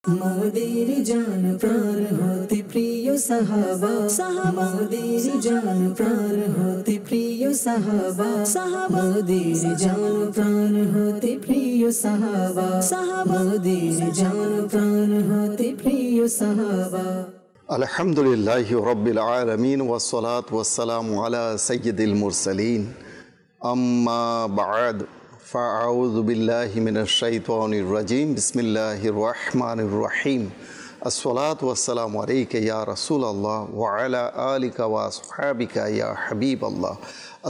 মোদের জান প্রাণ হতে প্রিয় সাহাবা মোদের জান প্রাণ হতে প্রিয় সাহাবা মোদের জান প্রাণ হতে প্রিয় সাহাবা মোদের জান প্রাণ হতে প্রিয় সাহাবা। আলহামদুলিল্লাহি রাব্বিল আলামিন ওয়াসসালাতু ওয়াসসালামু আলা সাইয়্যিদিল মুরসালিন আম্মা বা'দ ফাআউযু বিল্লাহি মিনাশ শাইতানির রাজিম বিসমিল্লাহির রহমানির রহিম আসসালাতু ওয়াসসালামু আলাইকা ইয়া রাসূলুল্লাহ ওয়া আলা আলিকা ওয়া আসহাবিকা ইয়া হাবিবাল্লাহ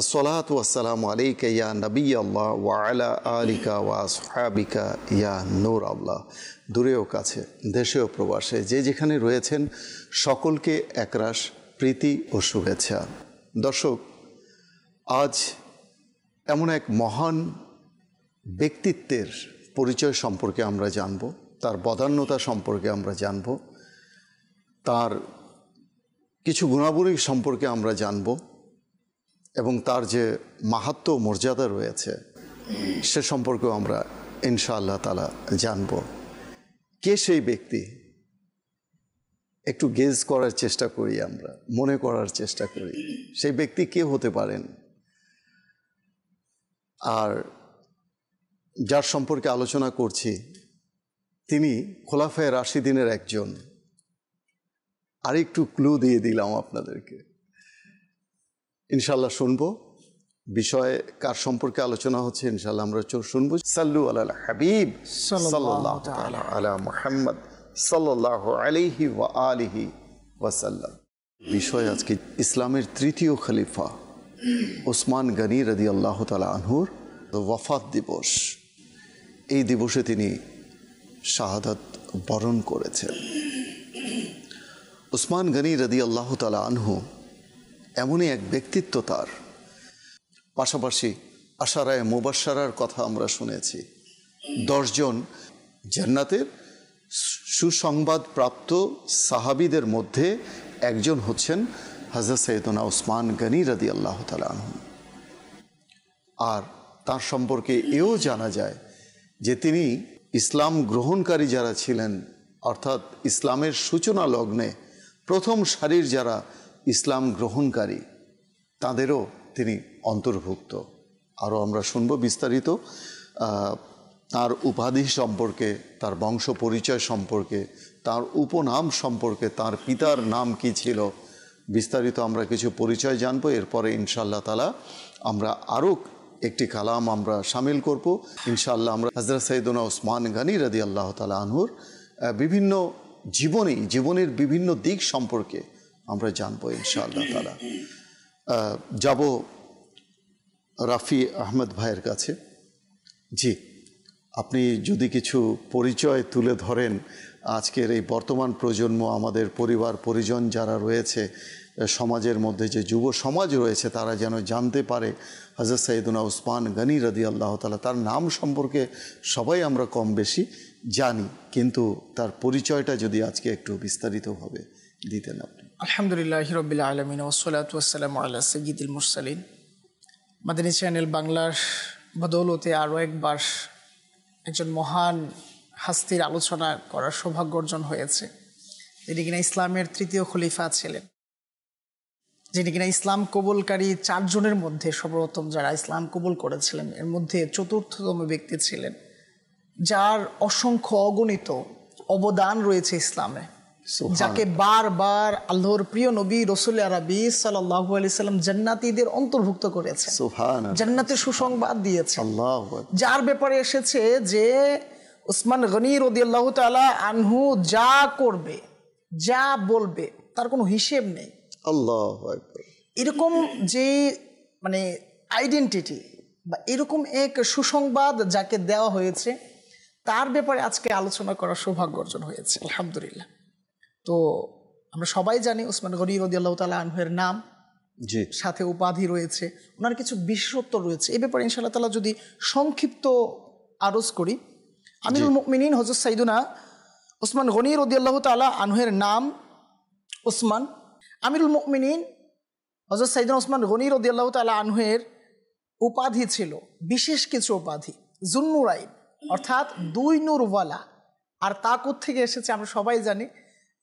আসসালাতু ওয়াসসালামু আলাইকা ইয়া নবিয়াল্লাহ ওয়া আলা আলিকা ওয়া আসহাবিকা ইয়া নূরাল্লাহ। দূরেও কাছে, দেশেও প্রবাসে, যে যেখানে রয়েছেন সকলকে একরাশ প্রীতি ও শুভেচ্ছা। দর্শক, আজ এমন এক মহান ব্যক্তিত্বের পরিচয় সম্পর্কে আমরা জানব, তার বদান্যতা সম্পর্কে আমরা জানব, তার কিছু গুণাবলী সম্পর্কে আমরা জানব এবং তার যে মাহাত্ম্য মর্যাদা রয়েছে সে সম্পর্কেও আমরা ইনশাআল্লাহ তাআলা জানব। কে সেই ব্যক্তি? একটু গেজ করার চেষ্টা করি, আমরা মনে করার চেষ্টা করি সেই ব্যক্তি কে হতে পারেন। আর যার সম্পর্কে আলোচনা করছি তিনি খোলাফায়ে রাশিদিনের একজন। আর একটু ক্লু দিয়ে দিলাম আপনাদেরকে, ইনশাআল্লাহ শুনবো বিষয়ে কার সম্পর্কে আলোচনা হচ্ছে ইনশাআল্লাহ আমরা শুনবো। সাল্লু আলাল হাবিব সাল্লাল্লাহু তাআলা আলা মুহাম্মদ সাল্লাল্লাহু আলাইহি ওয়া আলিহি ওয়াসাল্লাম। বিষয় আজকে ইসলামের তৃতীয় খলিফা ওসমান গনি রাদিয়াল্লাহু তাআলা আনহুর ওয়াফাত দিবস। এই দিবসে তিনি শাহাদাত বরণ করেছেন। ওসমান গনি রাদিয়াল্লাহু তাআলা আনহু এমনই এক ব্যক্তিত্ব তার। পাশাপাশি আশারায়ে মুবাশশারার কথা আমরা শুনেছি। 10 জন জান্নাতের সুসংবাদ প্রাপ্ত সাহাবীদের মধ্যে একজন হচ্ছেন হযরত সাইয়েদনা ওসমান গনি রাদিয়াল্লাহু তাআলা আনহু। আর তার সম্পর্কে এও জানা যায় যে তিনি ইসলাম গ্রহণকারী যারা ছিলেন, অর্থাৎ ইসলামের সূচনা লগ্নে প্রথম সারির যারা ইসলাম গ্রহণকারী তাদেরও তিনি অন্তর্ভুক্ত। আরও আমরা শুনব বিস্তারিত তার উপাধি সম্পর্কে, তার বংশ পরিচয় সম্পর্কে, তার উপনাম সম্পর্কে, তার পিতার নাম কি ছিল, বিস্তারিত আমরা কিছু পরিচয় জানব। এরপরে ইনশাআল্লাহ তাআলা আমরা আরও একটি কালাম আমরা শামিল করব। ইনশাআল্লাহ আমরা হযরত সাইয়েদনা ওসমান গনি রাদিয়াল্লাহু তাআলা আনহুর বিভিন্ন জীবনের বিভিন্ন দিক সম্পর্কে আমরা জানব ইনশাআল্লাহ তাআলা। যাব রাফি আহমেদ ভাইয়ের কাছে। জি, আপনি যদি কিছু পরিচয় তুলে ধরেন আজকের এই বর্তমান প্রজন্ম, আমাদের পরিবার পরিজন যারা রয়েছে সমাজের মধ্যে, যে যুব সমাজ রয়েছে, তারা যেন জানতে পারে হযরত সাইয়েদনা ওসমান গনি রাদিয়াল্লাহু তাআলা। তার নাম সম্পর্কে সবাই আমরা কম বেশি জানি, কিন্তু তার পরিচয়টা যদি আজকে একটু বিস্তারিতভাবে দিতেন আপনি। আলহামদুলিল্লাহি রাব্বিল আলামিন ওয়াসসালাতু ওয়াসসালামু আলা সাইয়্যিদিল মুরসালিন। মাদানী চ্যানেল বাংলার বদৌলতে আরও একবার একজন মহান হাস্তির আলোচনা করার সৌভাগ্য অর্জন হয়েছে, যিনি কিনা ইসলামের তৃতীয় খলিফা ছিলেন, যিনি কিনা ইসলাম কবুলকারী 4 জনের মধ্যে সর্বপ্রথম যারা ইসলাম কবুল করেছিলেন এর মধ্যে 4র্থতম ব্যক্তি ছিলেন, যার অসংখ্য অগণিত অবদান রয়েছে ইসলামে, যাকে বারবার আল্লাহর প্রিয় নবী রাসূল আরবি সাল্লাল্লাহু আলাইহি সাল্লাম জান্নাতীদের অন্তর্ভুক্ত করেছে, সুবহানাল্লাহ, জান্নাতের সুসংবাদ দিয়েছে। আল্লাহু আকবার। যার ব্যাপারে এসেছে যে ওসমান গনি রাদিয়াল্লাহু তাআলা আনহু যা করবে, যা বলবে, তার কোনো হিসেব নেই। আল্লাহু আকবার। এরকম যে মানে আইডেন্টিটি বা এরকম এক সুসংবাদ যাকে দেওয়া হয়েছে, তার ব্যাপারে আজকে আলোচনা করার সৌভাগ্য অর্জন হয়েছে আলহামদুলিল্লাহ। তো আমরা সবাই জানি ওসমান গনি রাদিয়াল্লাহু তাআলা আনহুর নাম, জি, সাথে উপাধি রয়েছে, ওনার কিছু বিশেষত্ব রয়েছে। এই ব্যাপারে ইনশাআল্লাহ তাআলা যদি সংক্ষিপ্ত আরজ করি, আমিরুল মুমিনিন হযরত সাইয়েদনা ওসমান গনি রাদিয়াল্লাহু তাআলা আনহুর নাম ওসমান। আমিরুল মুমিনিন হযরত সাইয়েদনা ওসমান গনি রাদিয়াল্লাহু তাআলা আনহুর উপাধি ছিল বিশেষ কিছু উপাধি। জুন্নুরাইন অর্থাৎ 2 নূরওয়ালা, আর তা থেকে এসেছে আমরা সবাই জানি।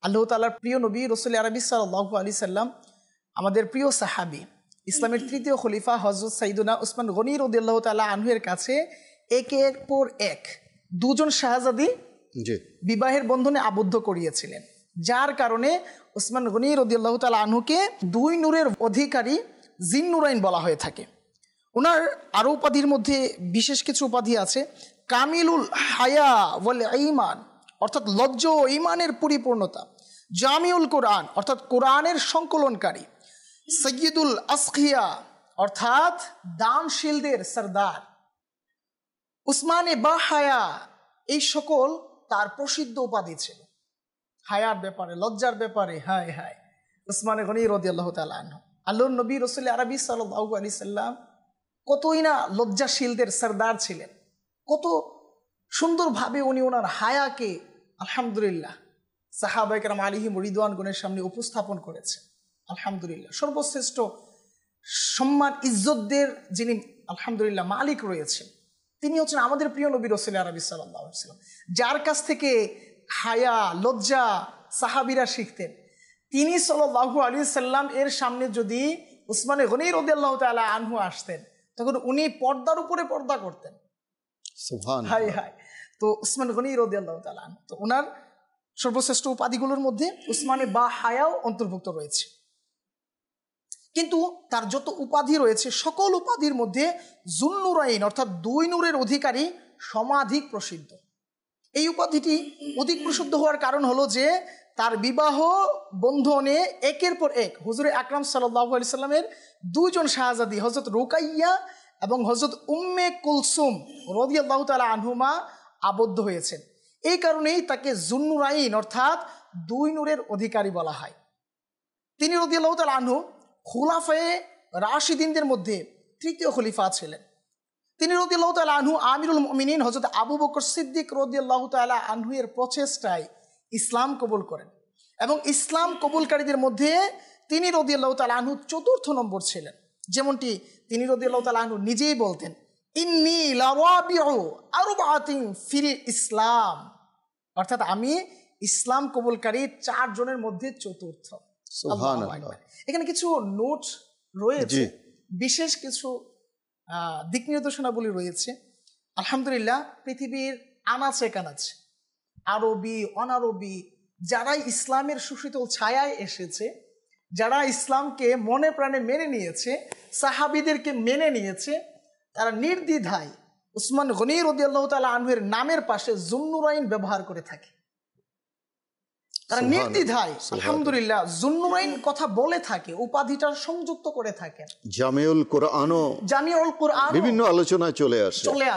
আল্লাহ তাআলার প্রিয় নবী রাসূল আরবি সাল্লাল্লাহু আলাইহি সাল্লাম, আমাদের প্রিয় সাহাবী, ইসলামের তৃতীয় খলিফা হযরত সাইয়্যিদুনা উসমান গনি রাদিয়াল্লাহু তাআলা আনহু এর কাছে একের পর এক দুজন শাহজাদি বিবাহের বন্ধনে আবদ্ধ করিয়েছিলেন, যার কারণে উসমান গনি রাদিয়াল্লাহু তাআলা আনহুকে দুই নূরের অধিকারী জিন্নুরাইন বলা হয়ে থাকে। ওনার আরও উপাধির মধ্যে বিশেষ কিছু উপাধি আছে। কামিলুল হায়া ওয়াল ঈমান, অর্থাৎ লজ্জা ও ঈমানের পরিপূর্ণতা। জামিউল কোরআন, অর্থাৎ কোরআনের সংকলনকারী। সৈয়দুল আসখিয়া, অর্থাৎ দানশীলদের সরদার। উসমানে বা হায়া, এই সকল তার প্রসিদ্ধ উপাধি ছিল। হায়ার ব্যাপারে, লজ্জার ব্যাপারে, হায় হায় উসমানে গনি রাদিয়াল্লাহু তাআলা আনহু, আল্লাহর নবী রাসূল আরবি সাল্লাল্লাহু আলাইহি সাল্লাম কতই না লজ্জাশীলদের সরদার ছিলেন, কত সুন্দরভাবে উনি ওনার হায়াকে আলহামদুলিল্লাহ সাহাবায়ে কেরাম আলাইহিম রিদওয়ানগণের সামনে উপস্থাপন করেছেন। আলহামদুলিল্লাহ সর্বশ্রেষ্ঠ সম্মান ইজ্জতদের যিনি আলহামদুলিল্লাহ মালিক রয়েছেন, তিনি হচ্ছেন আমাদের প্রিয় নবী রাসূল আরবি সাল্লাল্লাহু আলাইহি সাল্লাম, যার কাছ থেকে হায়া লজ্জা সাহাবীরা শিখতেন। তিনি সাল্লাল্লাহু আলাইহি সাল্লাম এর সামনে যদি উসমানে গনি রাদিয়াল্লাহু তাআলা আনহু আসতেন, তখন উনি পর্দার উপরে পর্দা করতেন। সুবহানাল্লাহ, হায় হায়। তো উসমান গনি রাদিয়াল্লাহু তাআলা আনহু, তো ওনার সর্বশ্রেষ্ঠ উপাধিগুলোর মধ্যে উসমানে বা হায়াও অন্তর্ভুক্ত রয়েছে। কিন্তু তার যত উপাধি রয়েছে সকল উপাধির মধ্যে যুন্নুরাইন, অর্থাৎ দুই নূরের অধিকারী সমাধিক প্রসিদ্ধ। এই উপাধিটি অধিক প্রসিদ্ধ হওয়ার কারণ হলো যে তার বিবাহ বন্ধনে একের পর এক হুজুরে আকরাম সাল্লাল্লাহু আলাইহি সাল্লামের দুইজন শাহজাদি হযরত রুকাইয়া এবং হযরত উম্মে কুলসুম রাদিয়াল্লাহু তাআলা আনহুমা আবদ্ধ হয়েছেন। এই কারণেই তাকে যুন্নুরাইন, অর্থাৎ দুই নূরের অধিকারী বলা হয়। তিনি রাদিয়াল্লাহু তাআলা আনহু খুলাফায়ে রাশিদিনদের মধ্যে তৃতীয় খলিফা ছিলেন। তিনি রাদিয়াল্লাহু তাআলা আনহু আমিরুল মুমিনিন হযরত আবু বকর সিদ্দিক রাদিয়াল্লাহু তাআলা আনহু এর প্রচেষ্টায় ইসলাম কবুল করেন এবং ইসলাম কবুলকারীদের মধ্যে তিনি রাদিয়াল্লাহু তাআলা আনহু চতুর্থ নম্বর ছিলেন। যেমনটি তিনি রাদিয়াল্লাহু তাআলা আনহু নিজেই বলতেন, ইন্নী লারাবিউ আরবাআতিন ফিল ইসলাম, অর্থাৎ আমি ইসলাম কবুলকারী 4 জনের মধ্যে চতুর্থ। সুবহানাল্লাহ। এখানে কিছু নোট রয়েছে, বিশেষ কিছু দিক নির্দেশনাবলী রয়েছে। আলহামদুলিল্লাহ পৃথিবীর আনাচে কানাচে আরবি অনারবি যারাই ইসলামের সুশীতল ছায়ায় এসেছে, যারা ইসলামকে মনে প্রাণে মেনে নিয়েছে, সাহাবীদেরকে মেনে নিয়েছে, তারা নির্দ্বিধায় উসমান গনি রাদিয়াল্লাহু তাআলা আনহুর নামের পাশে যুন্নুরাইন ব্যবহার করে থাকে। তারা নির্দ্বিধায় আলহামদুলিল্লাহ যুন্নুরাইন কথা বলে থাকে, উপাধিটা সংযুক্ত করে থাকে। জামিউল কোরআন বিভিন্ন আলোচনায় চলে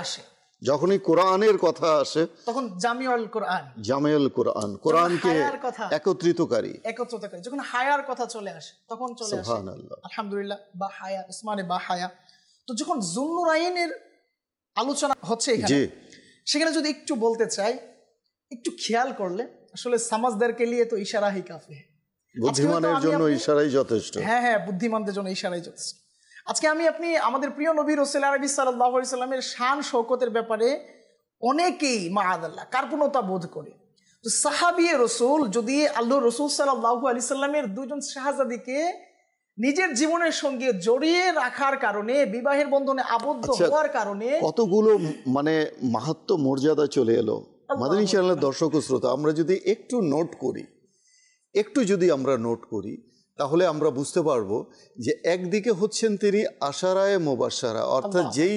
আসে। যখনই কোরআনের কথা আসে তখন জামিউল কোরআন, কোরআনকে একত্রিতকারী। যখন হায়ার কথা চলে আসে তখন চলে আসে আলহামদুলিল্লাহ বা হায়া, উসমানে বা হায়া। তো যখন যুন্নুরাইনের আলোচনা হচ্ছে এখানে, সেখানে যদি একটু বলতে চাই, একটু খেয়াল করলে আসলে সমাজদারকে লিয়ে তো ইশারা হি কাফি, বুদ্ধিমানের জন্য ইশারাই যথেষ্ট। হ্যাঁ, বুদ্ধিমানদের জন্য ইশারাই যথেষ্ট। আজকে আপনি আমাদের প্রিয় নবী রাসূল আরবি সাল্লাল্লাহু আলাইহি সাল্লামের শান শৌকতের ব্যাপারে অনেকেই মাআদাল্লাহ কার্পণ্যতা বোধ করে। তো সাহাবী রাসূল যদি আল্লাহর রাসূল সাল্লাল্লাহু আলাইহি সাল্লামের দুইজন শাহজাদিকে নিজের জীবনের সঙ্গে জড়িয়ে রাখার কারণে, বিবাহের বন্ধনে আবদ্ধ হওয়ার কারণে কতগুলো মাহাত্ম্য মর্যাদা চলে এলো। মাদানী চ্যানেলের দর্শক ও শ্রোতা, আমরা যদি একটু নোট করি তাহলে আমরা বুঝতে পারবো যে একদিকে হচ্ছেন তিনি আশারায়ে মুবাশশারা, অর্থাৎ যেই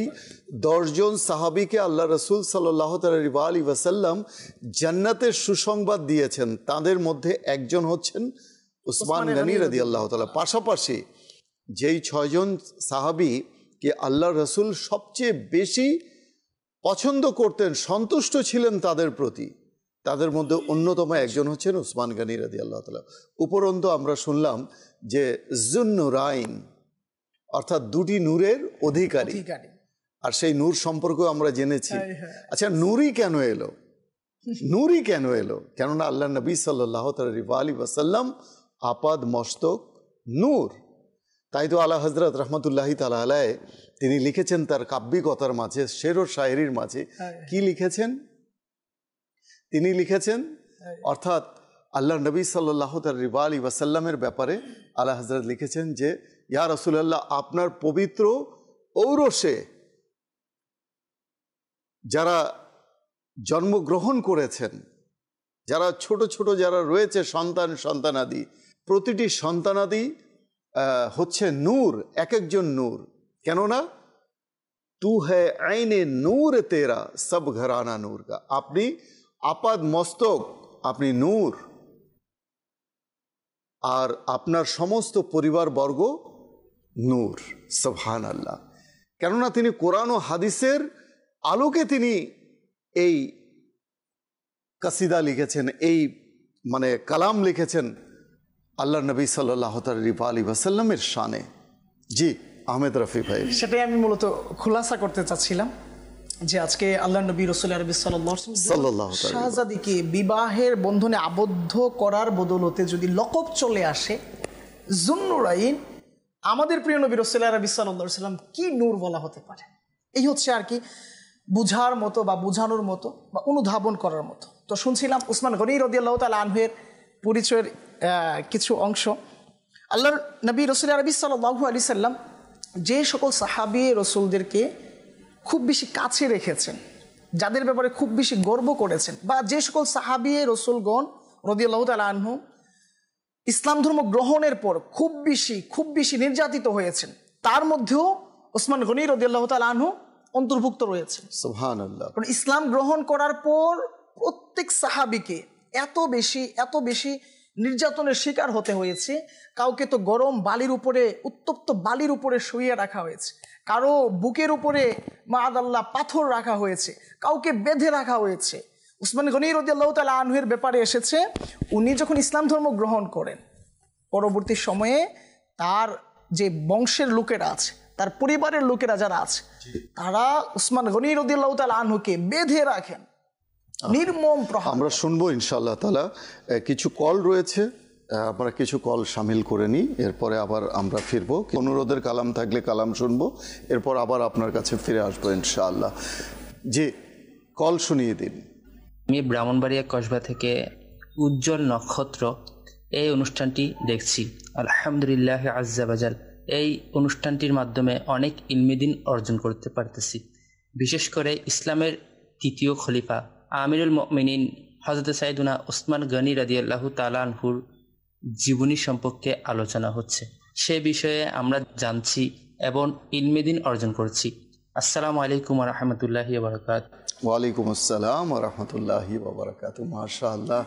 10 জন সাহাবীকে আল্লাহ রাসূল সাল্লাল্লাহু আলাইহি ওয়াসাল্লাম জান্নাতের সুসংবাদ দিয়েছেন, তাদের মধ্যে একজন হচ্ছেন উসমান গনি রাদিয়াল্লাহু তাআলা। পাশাপাশি যেই 6 জন সাহাবীকে আল্লাহ রাসূল সবচেয়ে বেশি পছন্দ করতেন, সন্তুষ্ট ছিলেন তাদের প্রতি, তাদের মধ্যে অন্যতম একজন হচ্ছেন উসমান গনি রাদিয়াল্লাহু তাআলা। উপরন্তু আমরা শুনলাম যে যুন্নুরাইন, অর্থাৎ দুটি নূরের অধিকারী, আর সেই নূর সম্পর্কে আমরা জেনেছি। আচ্ছা, নূরই কেন এলো? কেননা আল্লাহ নবী সাল্লাল্লাহু আলাইহি ওয়াসাল্লাম আপাদ মস্তক নূর। তাই তো আলা হযরত রাহমাতুল্লাহি তাআলা আলাইহি তিনি লিখেছেন তার কাব্যিকতার মাঝে, শের ও শায়েরির মাঝে কি লিখেছেন? তিনি লিখেছেন, অর্থাৎ আল্লাহ নবী সাল্লাল্লাহু আলাইহি ওয়াসাল্লামের ব্যাপারে আলা হযরত লিখেছেন যে ইয়া রাসূলুল্লাহ, আপনার পবিত্র ঔরসে যারা জন্মগ্রহণ করেছেন, যারা ছোট ছোট যারা রয়েছে সন্তানাদি, প্রতিটি সন্তানাদি হচ্ছে নূর, এক একজন নূর। কেননা তু হ্যায় আইনে নূর তেরা সব ঘরানা নূর কা, আপনি আপাদ মস্তক, আপনি নূর, আর আপনার সমস্ত পরিবারবর্গ নূর। সুবহানাল্লাহ। কেননা তিনি কোরআন ও হাদিসের আলোকে তিনি এই কাসিদা লিখেছেন, এই মানে কালাম লিখেছেন আল্লাহ নবী সাল্লাল্লাহু আলাইহি ওয়াসাল্লামের শানে। জি আহমেদ রফি ভাই, সেটাই আমি মূলত খুলাসা করতে চাচ্ছিলাম যে আজকে আল্লাহ নবী রাসূল আরবি সাল্লাল্লাহু আলাইহি ওয়াসাল্লাম শাহজাদিকে বিবাহের বন্ধনে আবদ্ধ করার বদৌলতে যদি লকব চলে আসে যুন্নুরাইন, আমাদের প্রিয় নবী রাসূল আরবি সাল্লাল্লাহু আলাইহি ওয়াসাল্লাম কি নূর বলা হতে পারে। এই হচ্ছে আর কি বুঝার মতো বা বুঝানোর মতো বা অনুধাবন করার মতো। তো শুনছিলাম উসমান গনি রাদিয়াল্লাহু তাআলা আনহুর পরিচয়ের কিছু অংশ। আল্লাহর নবী রাসূল আরবি সাল্লাল্লাহু আলাইহি সাল্লাম যে সকল সাহাবী রসুলদেরকে খুব বেশি কাছে রেখেছেন, যাদের ব্যাপারে খুব বেশি গর্ব করেছেন, বা যে সকল সাহাবী রসুলগণ রাদিয়াল্লাহু তাআলা আনহু ইসলাম ধর্ম গ্রহণের পর খুব বেশি নির্যাতিত হয়েছেন, তার মধ্যেও উসমান গনি রাদিয়াল্লাহু তাআলা আনহু অন্তর্ভুক্ত রয়েছেন। সুবহানাল্লাহ। কারণ ইসলাম গ্রহণ করার পর প্রত্যেক সাহাবীকে এত বেশি নির্যাতনের শিকার হতে হয়েছে। কাউকে তো গরম বালির উপরে, উত্তপ্ত বালির উপরে শুইয়ে রাখা হয়েছে, কারো বুকের উপরে মাআদাল্লাহ পাথর রাখা হয়েছে, কাউকে বেঁধে রাখা হয়েছে। উসমান গনি রাদিয়াল্লাহু তাআলা আনহুর ব্যাপারে এসেছে, উনি যখন ইসলাম ধর্ম গ্রহণ করেন, পরবর্তী সময়ে তার যে বংশের লোকেরা আছে, তার পরিবারের লোকেরা যারা আছে, তারা উসমান গনি রাদিয়াল্লাহু তাআলা আনহুকে বেঁধে রাখেন নির্মম প্রহার। আমরা শুনবো ইনশাআল্লাহ তাআলা। কিছু কল রয়েছে, আমরা কিছু কল শামিল করে নিই, এরপরে আবার আমরা ফিরবো। অনুরোধের কালাম থাকলে কালাম শুনবো, এরপর আবার আপনার কাছে ফিরে আসবো ইনশাআল্লাহ। জি, কল শুনিয়ে দিন। আমি ব্রাহ্মণবাড়িয়া কসবা থেকে উজ্জ্বল নক্ষত্র এই অনুষ্ঠানটি দেখছি। আলহামদুলিল্লাহ আজ্জা বাজাল, এই অনুষ্ঠানটির মাধ্যমে অনেক ইলমিদিন অর্জন করতে পারতেছি। বিশেষ করে ইসলামের তৃতীয় খলিফা আমিরুল মুমিনিন হযরত সাইয়েদুনা উসমান গনি রাদিয়াল্লাহু তাআলা আনহুর জীবনী সম্পর্কে আলোচনা হচ্ছে। সে বিষয়ে আমরা জানছি এবং ইলমিদিন অর্জন করছি। আসসালামু আলাইকুম ওয়া রাহমাতুল্লাহি ওয়া বারাকাতুহু। ওয়ালাইকুম আসসালাম ওয়া রাহমাতুল্লাহি ওয়া বারাকাতুহু। মাশাআল্লাহ,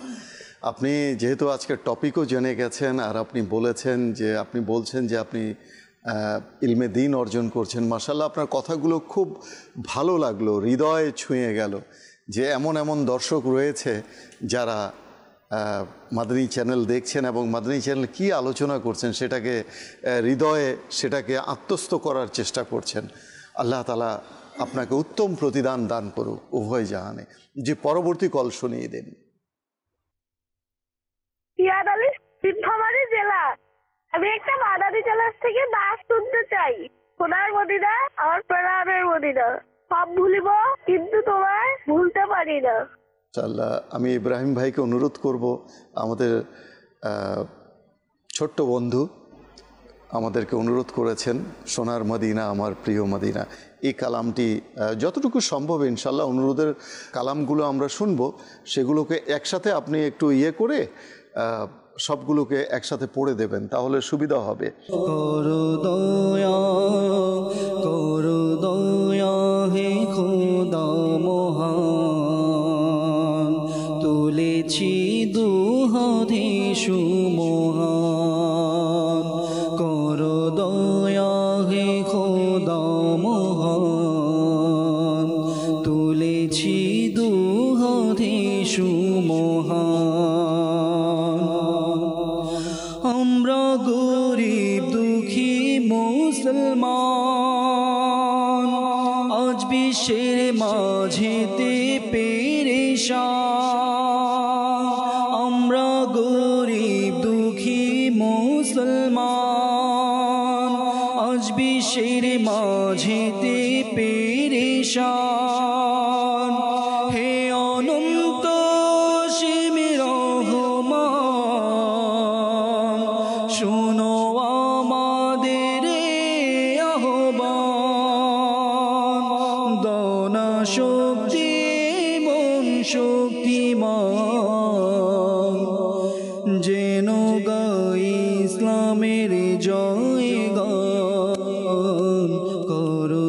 আপনি যেহেতু আজকের টপিকও জেনে গেছেন, আর আপনি বলছেন যে আপনি ইলমে দিন অর্জন করছেন। মাশাআল্লাহ, আপনার কথাগুলো খুব ভালো লাগলো, হৃদয়ে ছুঁয়ে গেল যে এমন দর্শক রয়েছে যারা মাদানী চ্যানেল দেখছেন এবং মাদানী চ্যানেল কি আলোচনা করছেন সেটাকে হৃদয়ে, সেটাকে আত্মস্থ করার চেষ্টা করছেন। আল্লাহ তাআলা আপনাকে উত্তম প্রতিদান দান করুক উভয় জাহানে। যে পরবর্তী কল শুনিয়ে দেন। ইয়াদালি সিদ্ধমারি জেলা, আমি একটা মাদানী চ্যানেল থেকে নাচ শুনতে চাই। সোনার মদিনা আমার প্রাণের মদিনা, সব ভুলিব কিন্তু তোমায় ভুলতে পারি না। ইনশাআল্লাহ আমি ইব্রাহিম ভাইকে অনুরোধ করব, আমাদের ছোট্ট বন্ধু আমাদেরকে অনুরোধ করেছেন সোনার মদিনা আমার প্রিয় মদিনা, এই কালামটি যতটুকু সম্ভব ইনশাআল্লাহ অনুরোধের কালামগুলো আমরা শুনব, সেগুলোকে একসাথে আপনি একটু করে সবগুলোকে একসাথে পড়ে দেবেন, তাহলে সুবিধা হবে। করো দয়া হে খোদা মহান, তুলেছি দুহাতে সুমহান। করো দয়া হে খোদা মহান, তুলেছি দুহাতে সুমহান। আমরা গরিব দুঃখী মুসলমান, আজ বিশ্বের মাঝেতে পেরেশান। আমরা গরিব দুঃখী মুসলমান, আজ বিশ্বের মাঝেতে পেরেশান। হে অনন্ত শুনো আমাদের আহ্বান, দনা শক্তি মন শক্তিমান, যেন গাই ইসলামের জয় গান। করো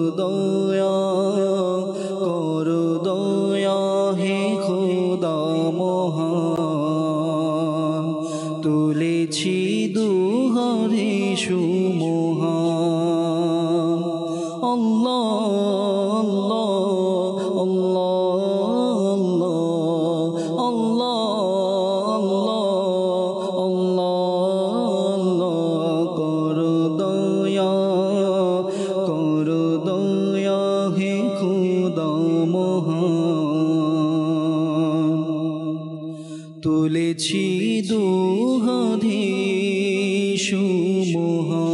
দয়া হে খোদা মহান, তুলেছি দুহারে সুমহান। আল্লাহ আল্লাহ আল্লাহ আল্লাহ আল্লাহ, করো দয়া হে খোদা মহান, তুলেছি দুহারে সুমহান।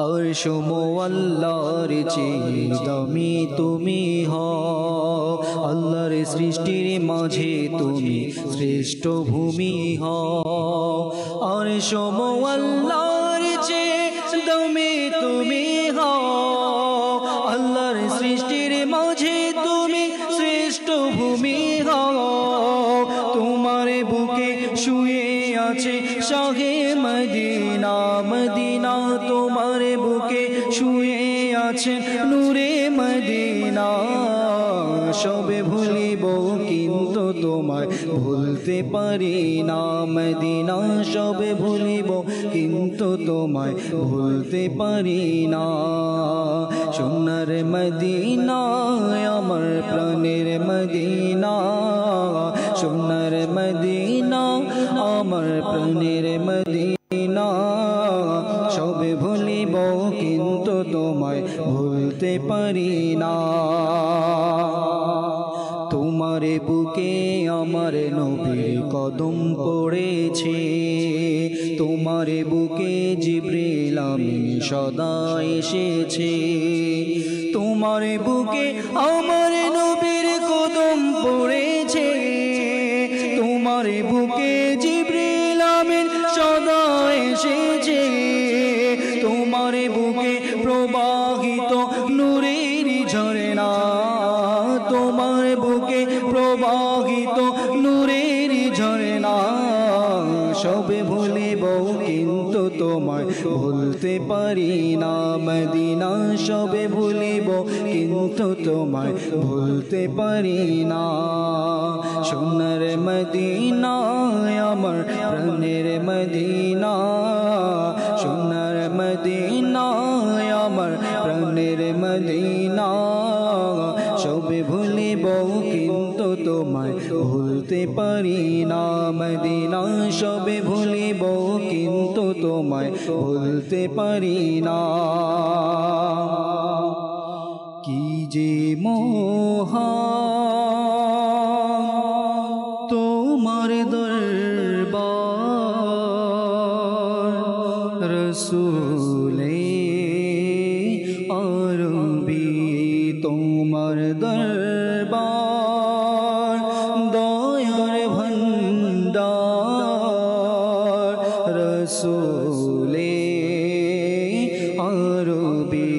আর সমো আল্লাহর চেয়ে দামি তুমি হও, আল্লাহর সৃষ্টির মাঝে তুমি শ্রেষ্ঠ ভূমি হও। আর সমো আল্লাহর চেয়ে দামি তুমি হও, আল্লাহর সৃষ্টির মাঝে তুমি শ্রেষ্ঠ ভূমি হও। তোমার বুকে শুয়ে আছে শাহে মদিনা, মদিনা তোমার বুকে শুয়ে আছে নূরে মদিনা। সবে ভুলিব কিন্তু তোমায় ভুলতে পারি না মদিনা, সবে ভুলিব কিন্তু তোমায় ভুলতে পারি না। সোনার মদিনা আমার প্রাণের মদিনা, সোনার মদিনা আমার প্রাণের মদিনা। সবে ভুলিব কিন্তু তোমায় ভুলতে পারি না। তোমার বুকে আমার নবীর কদম পড়েছে, তোমার বুকে জিবরিল আমিন সদা এসেছে। তোমার বুকে আমার নবীর কদম পড়েছে, তোমার বুকে জিবরিল আমিন সদা এসেছে। তোমার বুকে প্রবাহিত নূরের ঝরনা, তোমার বুকে প্রবাহিত নূরের ঝরনা। সবে ভুলিব কিন্তু তোমায় ভুলতে পারি না মদিনা, সবে ভুলিব কিন্তু তোমায় ভুলতে পারি না। সোনার মদিনা আমার প্রাণের মদিনা, সোনার মদিনা আমার প্রাণের মদিনা। সবে ভুলিব কিন্তু তোমায় ভুলতে পারি না মদিনা, সবে ভুলিব কিন্তু তোমায় ভুলতে পারি না। কি যে মহান তোমার দরবার, রসূলে আরবি তোমার দরবার। দয়ার ভন্ডার রসূলে আরবি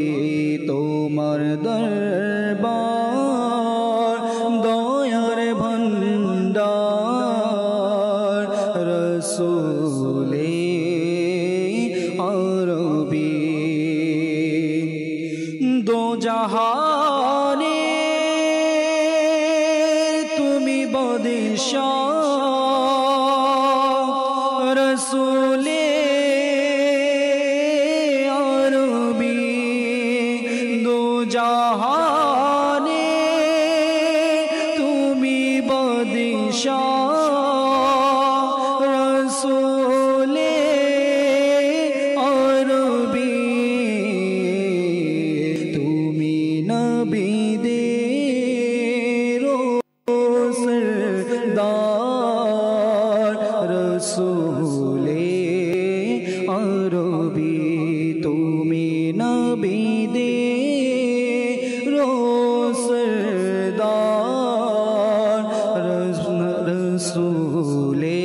তোমার দরবার। দয়ার ভন্ডার রসূলে আরবি। দো জাহানে তুমি বাদশাহ, রসূলে আরবি। দো জাহানে তুমি বাদশাহ, রসূলে আরবি। তুমি নবীদের সরদার, রসূলে আরবি। তুমি নবীদের সরদার, রসূলে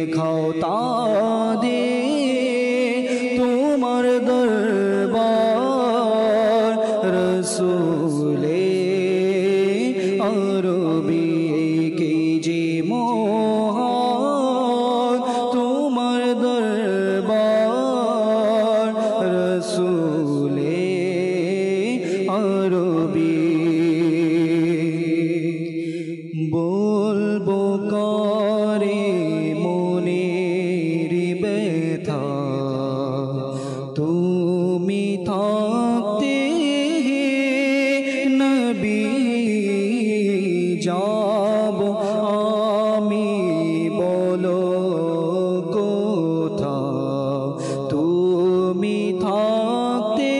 দেখাও তাদের তোমার দরবার রসুলে আরবি কে যে মহান তোমার দরবার রসুলে আরবি বলবো করে মনের ব্যথা তুমি থাকতে নবী যাব আমি বলো কোথা তুমি থাকতে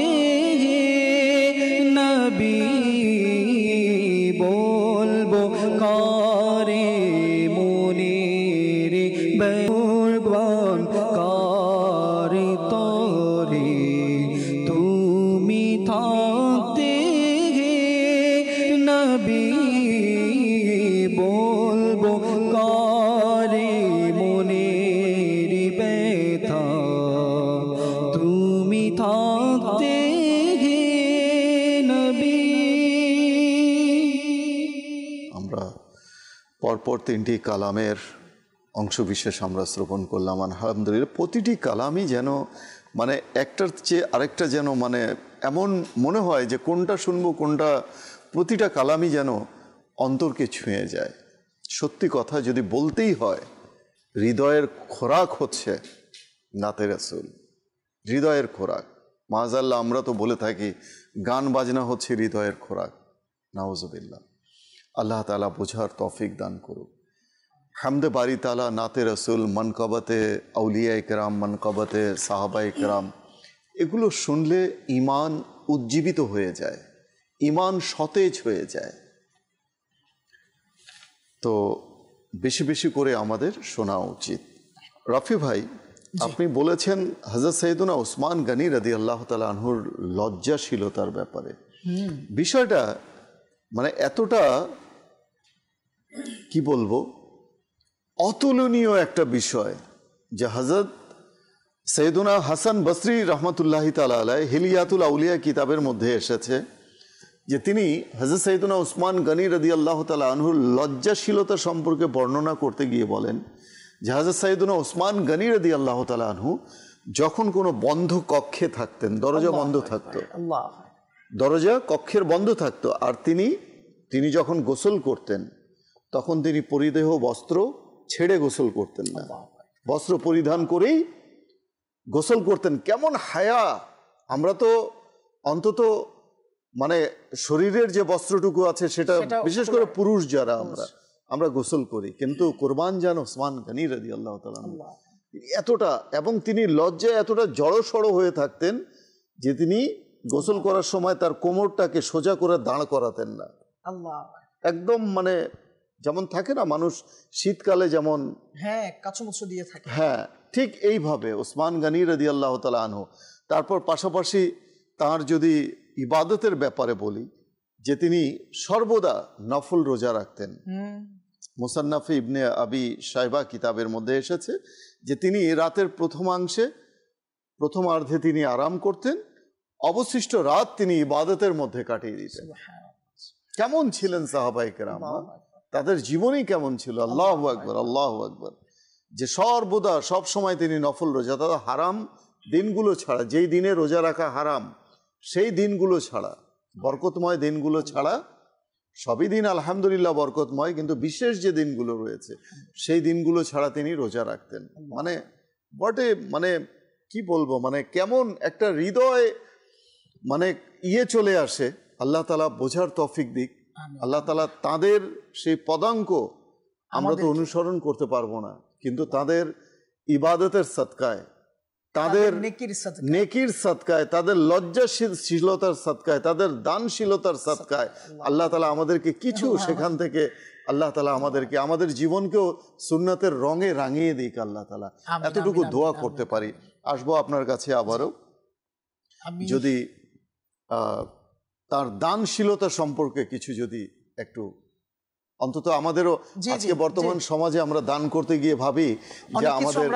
নবী বলবো কারে মনের ভগবান কারে তরে তুমি থাকতে নবী বলবো কারে মনের ব্যথা তুমি থাকতে নবী। আমরা পরপর 3টি কালামের অংশবিশেষ আমরা শ্রবণ করলাম। আলহামদুলিল্লাহ, প্রতিটি কালামই যেন মানে একটার চেয়ে আরেকটা যেন মানে এমন মনে হয় যে কোনটা শুনবো কোনটা, প্রতিটা কালামই যেন অন্তরকে ছুঁয়ে যায়। সত্যি কথা যদি বলতেই হয়, হৃদয়ের খোরাক হচ্ছে নাতে রাসূল, হৃদয়ের খোরাক। মাআযাল্লাহ আমরা তো বলে থাকি গান বাজনা হচ্ছে হৃদয়ের খোরাক। নাউজুবিল্লাহ। আল্লাহ তাআলা বোঝার তৌফিক দান করুক। হামদে বারি তাআলা, নাতে রাসূল, মানকাবাতে আউলিয়া ইকরাম, মানকাবাতে সাহাবা ইকরাম, এগুলো শুনলে ঈমান উজ্জীবিত হয়ে যায়, ঈমান সতেজ হয়ে যায়। তো বেশি বেশি করে আমাদের শোনা উচিত। রাফি ভাই, আপনি বলেছেন হযরত সৈয়দনা ওসমান গনি রাদিয়াল্লাহু তাআলা আনহুর লজ্জাশীলতার ব্যাপারে। বিষয়টা মানে এতটা কি বলবো, অতুলনীয় একটা বিষয় যে হযরত সৈয়দনা হাসান বসরি রহমতুল্লাহি তাআলা আলাইহি হিলিয়াতুল আউলিয়া কিতাবের মধ্যে এসেছে যে তিনি হযরত সৈয়দনা ওসমান গনি রাদিয়াল্লাহু তাআলা আনহুর লজ্জাশীলতা সম্পর্কে বর্ণনা করতে গিয়ে বলেন যে হযরত সৈয়দনা ওসমান গনি রাদিয়াল্লাহু তাআলা আনহু যখন কোনো বন্ধ কক্ষে থাকতেন, দরজা বন্ধ থাকতো, দরজা কক্ষের বন্ধ থাকতো, আর তিনি যখন গোসল করতেন তখন তিনি পরিধেয় বস্ত্র ছেড়ে গোসল করতেন না, বস্ত্র পরিধান করেই গোসল করতেন। কেমন হায়া! আমরা তো অন্তত মানে শরীরের যে বস্ত্রটুকু আছে সেটা বিশেষ করে পুরুষ যারা আমরা গোসল করি, কিন্তু কোরবান জান ওসমান গনি রাদিয়াল্লাহু তাআলা এতটা, এবং তিনি লজ্জায় এতটা জড়সড় হয়ে থাকতেন যে তিনি গোসল করার সময় তার কোমরটাকে সোজা করে দাঁড় করাতেন না। একদম মানে যেমন থাকে না মানুষ শীতকালে যেমন কাচুমুচু দিয়ে থাকে, হ্যাঁ ঠিক এইভাবে ওসমান গনি রাদিয়াল্লাহু তাআলা আনহু। তারপর পাশাপাশি তার যদি ইবাদতের ব্যাপারে বলি যে তিনি সর্বদা নফল রোজা রাখতেন। মুসান্নাফে ইবনে আবি শাইবা কিতাবের মধ্যে এসেছে যে তিনি রাতের প্রথমার্ধে তিনি আরাম করতেন, অবশিষ্ট রাত তিনি ইবাদতের মধ্যে কাটিয়ে দিতেন। কেমন ছিলেন সাহাবায়ে কেরাম, তাদের জীবনই কেমন ছিল! আল্লাহু আকবার, আল্লাহু আকবার। যে সর্বদা সব সময় তিনি নফল রোজা, তাদের হারাম দিনগুলো ছাড়া, যেই দিনে রোজা রাখা হারাম সেই দিনগুলো ছাড়া, বরকতময় দিনগুলো ছাড়া, সবই দিন আলহামদুলিল্লাহ বরকতময়, কিন্তু বিশেষ যে দিনগুলো রয়েছে সেই দিনগুলো ছাড়া তিনি রোজা রাখতেন। মানে বটে মানে কি বলবো, মানে কেমন একটা হৃদয় মানে চলে আসে। আল্লাহ তাআলা বোঝার তৌফিক দিক। আল্লাহ তাআলা তাদের সেই পদাঙ্ক আমরা তো অনুসরণ করতে পারবো না, কিন্তু তাদের ইবাদতের সদকায়, তাদের নেকির সদকায়, তাদের লজ্জাশীলতার সদকায়, তাদের দানশীলতার সদকায় আল্লাহ তাআলা আমাদেরকে কিছু সেখান থেকে আল্লাহ তাআলা আমাদেরকে, আমাদের জীবনকেও সুন্নাতের রঙে রাঙিয়ে দিক আল্লাহ তাআলা। এতটুকু দোয়া করতে পারি। আসবো আপনার কাছে আবারও, যদি তার দানশীলতা সম্পর্কে কিছু যদি একটু অন্তত আমাদেরও আজকে বর্তমান সমাজে আমরা দান করতে গিয়ে ভাবি যে আমাদের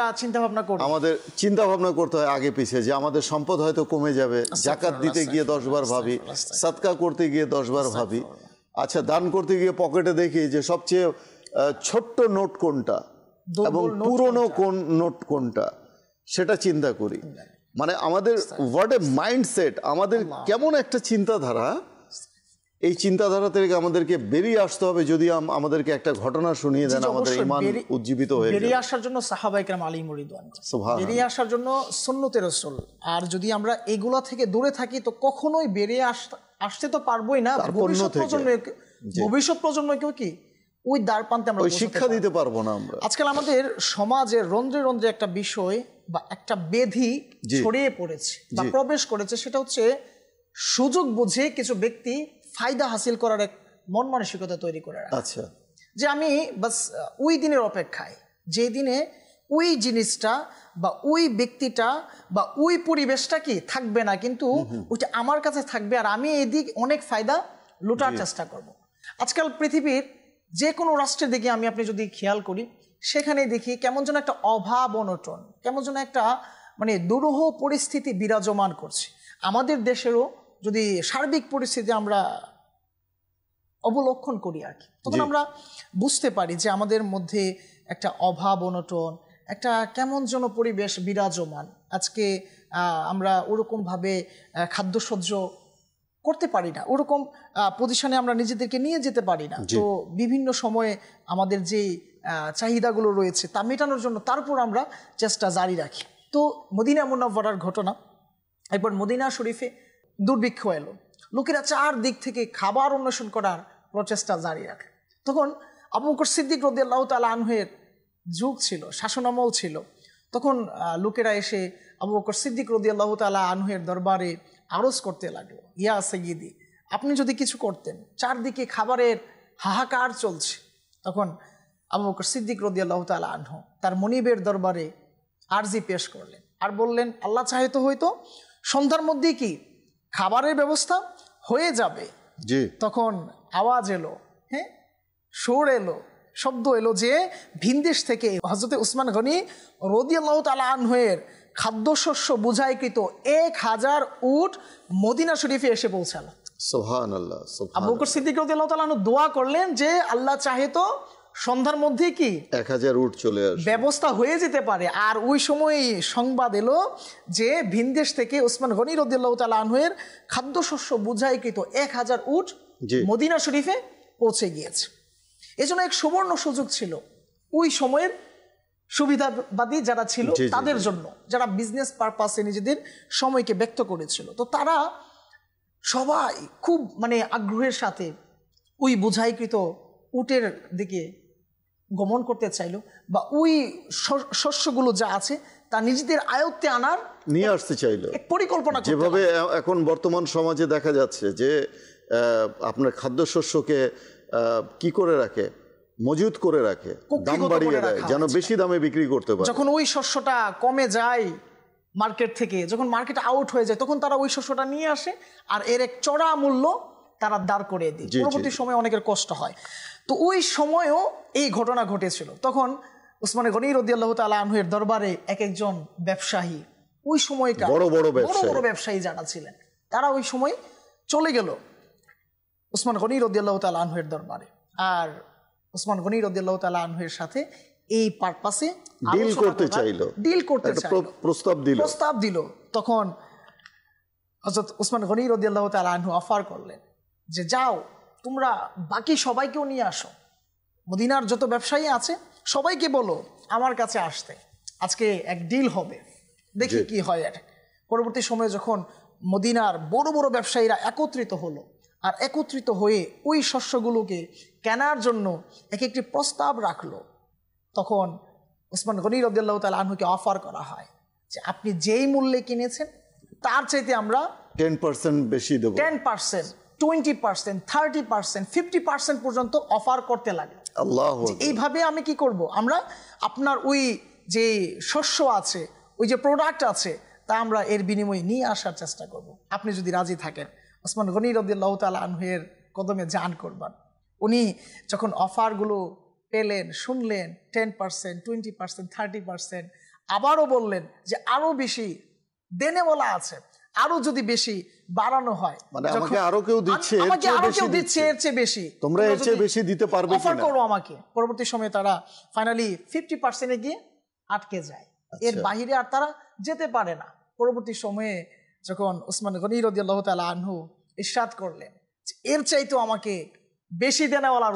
চিন্তা ভাবনা করতে হয় আগে পিছিয়ে, যে আমাদের সম্পদ হয়তো কমে যাবে, জাকাত দিতে গিয়ে 10 বার ভাবি, সাদকা করতে গিয়ে 10 বার ভাবি। আচ্ছা, দান করতে গিয়ে পকেটে দেখি যে সবচেয়ে ছোট্ট নোট কোনটা এবং পুরনো কোন নোট কোনটা, সেটা চিন্তা করি। মানে আমাদের হোয়াট এ মাইন্ডসেট, আমাদের কেমন একটা চিন্তাধারা, এই চিন্তাধারা থেকে আমাদেরকে বেরিয়ে আসতে হবে। যদি আমাদেরকে একটা ঘটনা শুনিয়ে দেন, আমাদের ঈমান উজ্জীবিত হয়ে বেরিয়ে আসার জন্য সাহাবায়ে কেরাম আলাইহিম রিদওয়ান, বেরিয়ে আসার জন্য সুন্নতে রাসূল। আর যদি আমরা এগুলা থেকে দূরে থাকি তো কখনোই বেরিয়ে আসতে তো পারবোই না। ভবিষ্যৎ প্রজন্মকেও কি ওই দ্বার প্রান্তে আমরা শিক্ষা দিতে পারবো না। আমরা আজকাল আমাদের সমাজের রন্ধ্রে রন্ধ্রে একটা বিষয় বা একটা ব্যাধি ছড়িয়ে পড়েছে বা প্রবেশ করেছে, সেটা হচ্ছে সুযোগ বুঝে কিছু ব্যক্তি ফায়দা হাসিল করার এক মন মানসিকতা তৈরি করে রাখে। আচ্ছা, যে আমি বাস ওই দিনের অপেক্ষায়, যে দিনে ওই জিনিসটা বা ওই ব্যক্তিটা বা ওই পরিবেশটা কি থাকবে না, কিন্তু ওইটা আমার কাছে থাকবে আর আমি এদিক অনেক ফায়দা লুটার চেষ্টা করব। আজকাল পৃথিবীর যে কোনো রাষ্ট্রের দিকে আপনি যদি খেয়াল করি, সেখানে দেখি কেমন যেন একটা অভাব অনটন, কেমন যেন একটা মানে দুরূহ পরিস্থিতি বিরাজমান করছে। আমাদের দেশেরও যদি সার্বিক পরিস্থিতি আমরা অবলক্ষণ করি আর কি, তখন আমরা বুঝতে পারি যে আমাদের মধ্যে একটা অভাব অনটন, একটা কেমন যেন পরিবেশ বিরাজমান। আজকে আমরা ওরকমভাবে খাদ্য সহ্য করতে পারি না, ওরকম পজিশনে আমরা নিজেদেরকে নিয়ে যেতে পারি না। তো বিভিন্ন সময়ে আমাদের যে চাহিদাগুলো রয়েছে তা মেটানোর জন্য তারপর আমরা চেষ্টা জারি রাখি। তো মদিনা মুনাওয়ারার ঘটনা, একবার মদিনা শরীফে দুর্ভিক্ষ এলো, লোকেরা চারদিক থেকে খাবার অন্বেষণ করার প্রচেষ্টা জারি রাখে। তখন আবু বকর সিদ্দিক রাদিয়াল্লাহু তাআলা আনহুর যুগ ছিল, শাসনামল ছিল। তখন লোকেরা এসে আবু বকর সিদ্দিক রাদিয়াল্লাহু তাআলা আনহুর দরবারে আরজ করতে লাগলো, ইয়া সাইয়্যিদি, আপনি যদি কিছু করতেন, চারদিকে খাবারের হাহাকার চলছে। তখন আবু বকর সিদ্দিক রাদিয়াল্লাহু তাআলা আনহু তার মনিবের দরবারে আরজি পেশ করলেন আর বললেন, আল্লাহ চাহে তো হয়তো সন্ধ্যার মধ্যেই কি খাবারের ব্যবস্থা হয়ে যাবে। তখন আওয়াজ এলো, সুর এলো, শব্দ এলো যে ভিনদেশ থেকে হযরত উসমান গনি রাদিয়াল্লাহু তাআলা আনহুর খাদ্যশস্য বুঝাইকৃত 1000 উট মদিনা শরীফে এসে পৌঁছালো। সুবহানাল্লাহ। আবু বকর সিদ্দিক রাদিয়াল্লাহু তাআলা দোয়া করলেন যে আল্লাহ চাহে তো সন্ধ্যার মধ্যে কি 1000 উট চলে আসবে, ব্যবস্থা হয়ে যেতে পারে। আর ওই সময় সংবাদ এলো যে ভিনদেশ থেকে উসমান গনি রাদিয়াল্লাহু তাআলা আনহুর খাদ্যশস্য বুঝাইকৃত 1000 উট মদিনা শরীফে পৌঁছে গিয়েছে। এজন্য এক সুবর্ণ সুযোগ ছিল ওই সময়ের সুবিধাবাদী যারা ছিল তাদের জন্য, যারা বিজনেস পারপাসে নিজেদের সময়কে ব্যক্ত করেছিল। তো তারা সবাই খুব মানে আগ্রহের সাথে ওই বোঝাইকৃত উটের দিকে গমন করতে চাইলো বা ওই শস্যগুলো যা আছে তা নিজেদের আয়ত্তে আনার নিয়ে আসতে চাইলো পরিকল্পনা। যেভাবে এখন বর্তমান সমাজে দেখা যাচ্ছে যে আপনার খাদ্যশস্যকে কি করে রাখে, মজুত করে রাখে, দাম বাড়িয়ে দেয় যেন বেশি দামে বিক্রি করতে পারে। যখন ওই শস্যটা কমে যায় মার্কেট থেকে, যখন মার্কেট আউট হয়ে যায়, তখন তারা ওই শস্যটা নিয়ে আসে আর এর এক চড়া মূল্য তারা দাঁড় করে দেয়। পরবর্তী সময় অনেকের কষ্ট হয়। তো ওই সময়ও এই ঘটনা ঘটেছিল। তখন উসমান গনি রাদিয়াল্লাহু তাআলা আনহুর দরবারে একজন ব্যবসায়ী, ওই সময়কার বড় বড় ব্যবসায়ী যারা ছিলেন, তারা ওই সময় চলে গেল উসমান গনি রাদিয়াল্লাহু তাআলা আনহুর দরবারে। আর উসমান গনি রাদিয়াল্লাহু তাআলা আনহুর সাথে এই পারপাসে ডিল করতে চাইলো, প্রস্তাব দিল। তখন হযরত উসমান গনি রাদিয়াল্লাহু তাআলা আনহু অফার করলেন যে যাও, তোমরা বাকি সবাইকেও নিয়ে আসো, মদিনার যত ব্যবসায়ী আছে সবাইকে বলো আমার কাছে আসতে, আজকে এক ডিল হবে, দেখি কি হয়। পরবর্তী সময়ে যখন মদিনার বড় বড় ব্যবসায়ীরা একত্রিত হলো আর একত্রিত হয়ে ওই শস্যগুলোকে কেনার জন্য একটি প্রস্তাব রাখলো, তখন উসমান গনি রাদিয়াল্লাহু তাআলা আনহুকে অফার করা হয় যে আপনি যেই মূল্যে কিনেছেন তার চাইতে আমরা 10% বেশি দেব, 10%, 20%, 30%, 50% পর্যন্ত অফার করতে লাগে। আল্লাহু আকবার। এইভাবে আমি কি করব, আমরা আপনার ওই যে শস্য আছে, ওই যে প্রোডাক্ট আছে, তা আমরা এর বিনিময়ে নিয়ে আসার চেষ্টা করব, আপনি যদি রাজি থাকেন। উসমান গনি রাদিয়াল্লাহু তাআলা আনহুর কদমে জান করবেন। উনি যখন অফারগুলো পেলেন, শুনলেন 10%, 20%, 30%, আবারও বললেন যে আরো বেশি দেনেওয়ালা আছে, আরো যদি বেশি বাড়ানো হয়, মানে আমাকে আরো কেউ দিচ্ছে, আমাকে আরো কেউ দিচ্ছে এর চেয়ে বেশি, তোমরা এর চেয়ে বেশি দিতে পারবে অফার কিনা, করো আমাকে। পরবর্তী সময়ে তারা ফাইনালি 50% গিয়ে আটকে যায়, এর বাইরে আর তারা যেতে পারে না। পরবর্তী সময়ে যখন উসমান গনি রাদিয়াল্লাহু তাআলা আনহু ইরশাদ করলেন এর চাইতে আমাকে বেশি দেনেওয়ালা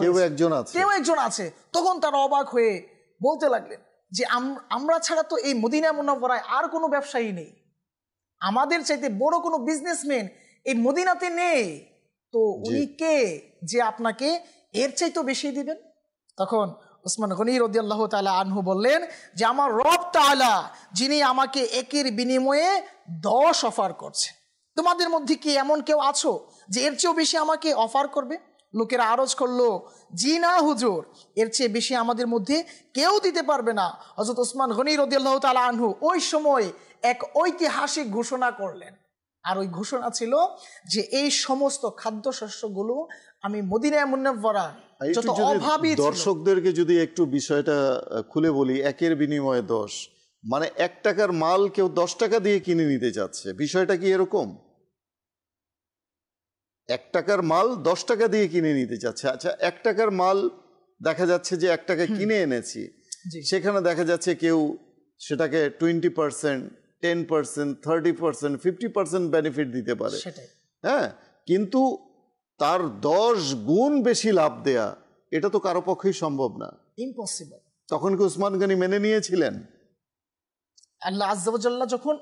কেউ একজন আছে, তখন তারা অবাক হয়ে বলতে লাগলেন যে আমরা ছাড়া তো এই মদিনা মুনাওয়ারায় আর কোনো ব্যবসায়ী নেই, আমাদের চাইতে বড় কোনো বিজনেসম্যান এই মদিনাতে নেই, তো উনি কে যে আপনাকে এর চাইতে বেশি দিবেন? তখন উসমান গনি রাদিয়াল্লাহু তাআলা আনহু বললেন যে আমার রব তাআলা যিনি আমাকে একের বিনিময়ে 10 অফার করছে, তোমাদের মধ্যে কি এমন কেউ আছো যে এর চেয়েও বেশি আমাকে অফার করবে? লোকেরা আরজ করলো, জি না হুজুর, এর চেয়ে বেশি আমাদের মধ্যে কেউ দিতে পারবে না। হযরত উসমান গনি রাদিয়াল্লাহু তাআলা আনহু ওই সময় এক ঐতিহাসিক ঘোষণা করলেন, আর ওই ঘোষণা ছিল যে এই সমস্ত খাদ্যশস্যগুলো আমি মদিনা মুনাওয়ারা যত অভাবী ছিল। দর্শকদেরকে যদি একটু বিষয়টা খুলে বলি, একের বিনিময়ে 10, মানে 1 টাকার মাল কেউ 10 টাকা দিয়ে কিনে নিতে যাচ্ছে, বিষয়টা কি এরকম? 1 টাকার মাল 10 টাকা দিয়ে কিনে নিতে যাচ্ছে। আচ্ছা, 1 টাকার মাল দেখা যাচ্ছে যে 1 টাকা কিনে এনেছি, সেখানে দেখা যাচ্ছে কেউ সেটাকে 20%, 10%, 30%, 50% বেনিফিট দিতে পারে, হ্যাঁ, কিন্তু তার 10 গুণ বেশি লাভ দেয়া এটা তো কারো পক্ষেই সম্ভব না, ইম্পসিবল। তখন কি উসমান গনি মেনে নিয়েছিলেন? আল্লাহ আযজা ওয়া জাল্লা যখন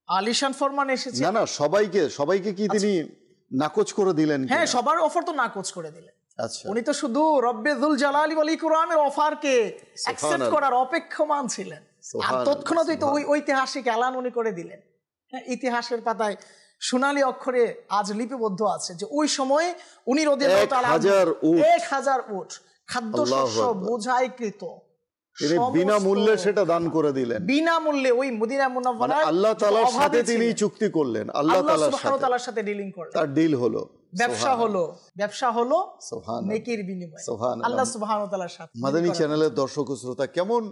আলিশান ফরমান এসেছে, না সবাইকে কি তিনি নাকচ করে দিলেন? হ্যাঁ, সবার অফার তো নাকচ করে দিলেন। আচ্ছা, উনি তো শুধু রব্বে যুল জালালি ওয়াল ইকরামের অফারকে অ্যাকসেপ্ট করার অপেক্ষমান ছিলেন, আর তৎক্ষণাৎই তো ওই ঐতিহাসিক এলান উনি করে দিলেন। হ্যাঁ, ইতিহাসের পাতায় সোনালী অক্ষরে আজ লিপিবদ্ধ আছে যে ওই সময় উনি রাদিয়াল্লাহু তাআলা 1000 উট খাদ্যশস্য বোঝাইকৃত তিনি বিনামূল্যে সেটা দান করে দিলেন, বিনামূল্যে ওই মদিনা মুনাওয়ারায়। আল্লাহ তাআলার সাথে তিনি চুক্তি করলেন, আল্লাহ তাআলার সাথে ডিলিং করলেন, তার ডিল হলো, ব্যবসা হলো নেকির বিনিময়ে আল্লাহ সুবহানাহু ওয়া তাআলার সাথে। মাদানী চ্যানেলের দর্শক ও শ্রোতা, কেমন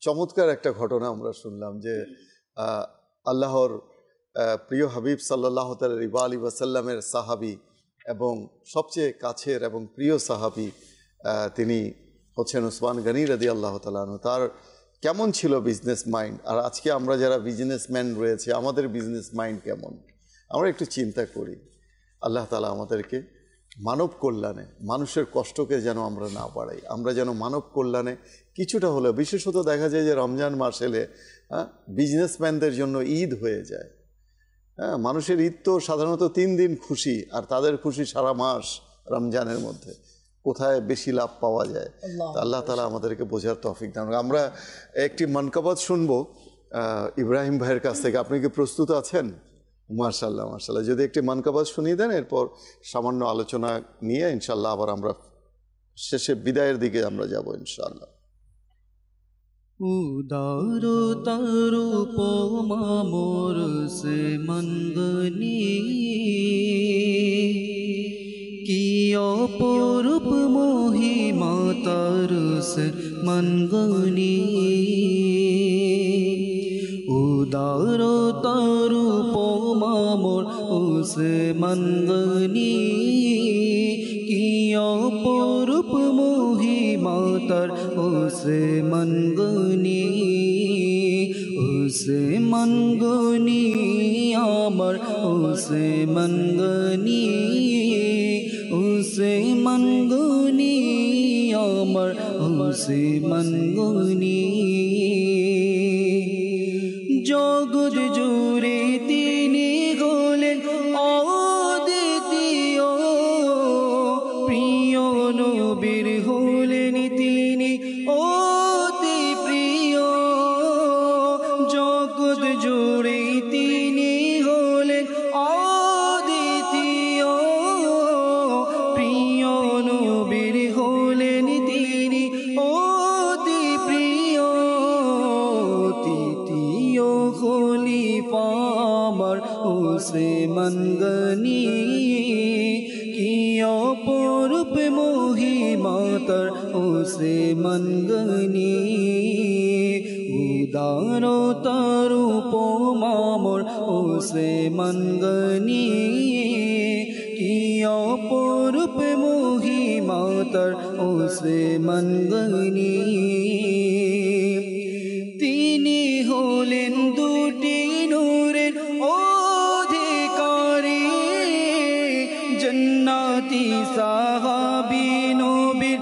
চমৎকার একটা ঘটনা আমরা শুনলাম যে আল্লাহর প্রিয় হাবিব সাল্লাল্লাহু আলাইহি ওয়াসাল্লামের সাহাবী এবং সবচেয়ে কাছের এবং প্রিয় সাহাবী তিনি হচ্ছেন উসমান গনি রাদিয়াল্লাহু তাআলা আনহু। তার কেমন ছিল বিজনেস মাইন্ড, আর আজকে আমরা যারা বিজনেসম্যান রয়েছে আমাদের বিজনেস মাইন্ড কেমন, আমরা একটু চিন্তা করি। আল্লাহ তাআলা আমাদেরকে মানব কল্যাণে, মানুষের কষ্টকে যেন আমরা না বাড়াই, আমরা যেন মানব কল্যাণে কিছুটা হলেও, বিশেষত দেখা যায় যে রমজান মাস এলে বিজনেসম্যানদের জন্য ঈদ হয়ে যায়। হ্যাঁ, মানুষের ঈদ তো সাধারণত 3 দিন খুশি, আর তাদের খুশি সারা মাস রমজানের মধ্যে, কোথায় বেশি লাভ পাওয়া যায়। আল্লাহ তাআলা আমাদেরকে বোঝার তৌফিক দান। আমরা একটি মানকাবাত শুনবো ইব্রাহিম ভাইয়ের কাছ থেকে, আপনি কি প্রস্তুত আছেন? মাশাআল্লাহ মাশাআল্লাহ, যদি একটি মানকাবাত শুনিয়ে দেন, এরপর সামান্য আলোচনা নিয়ে ইনশাআল্লাহ আবার আমরা শেষে বিদায়ের দিকে আমরা যাব ইনশাআল্লাহ। উদারতার উপমা মোর সে মঙ্গনি, কি অপরূপ মহিমা তার সে মঙ্গনি। উদারতার উপমা মোর সে মঙ্গনি, কি অপরূপ মহিমা তার ওসে মঙ্গনি। ওসে মঙ্গনি আমার ওসে মঙ্গনি, ওসে মঙ্গনি আমার ওসে মঙ্গনি। জগৎ জুড়ে তিনি হলেন অদ্বিতীয়, প্রিয় নবীর হলেন তিনি অতি প্রিয়। জগৎ জুড়ে তিনি হলেন অদ্বিতীয়, প্রিয় নবীর হলেন তিনি অতি প্রিয়। তৃতীয় খলিফা আমার ওসে মঙ্গনি, কি অপরূপ মহিমা मन गनी उदारतार उपमा मोर उसे मन गनी कि अपरूप महिमा तार उसे मन गनी তিনি হলেন দুটি নূরের অধিকারী জান্নাতি সাহাবী নবীর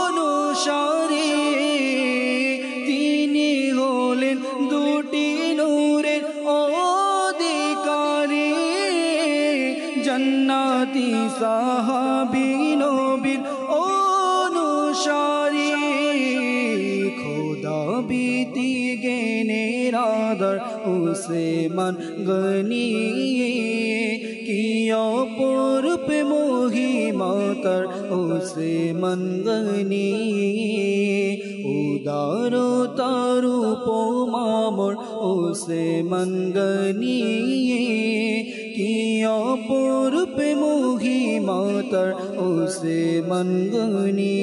অনুসারী তিনি হলেন দুটি নূরের অধিকারী জান্নাতি সাহাবী নবীর অনুসারী बीती गेने रादर उसे मन गनी किया पूर्व मोही मातर उसे मन गनी उदारो तारू पोमा मोर उसे मन गनी किया पूर्व मोही मातर उसे मन गनी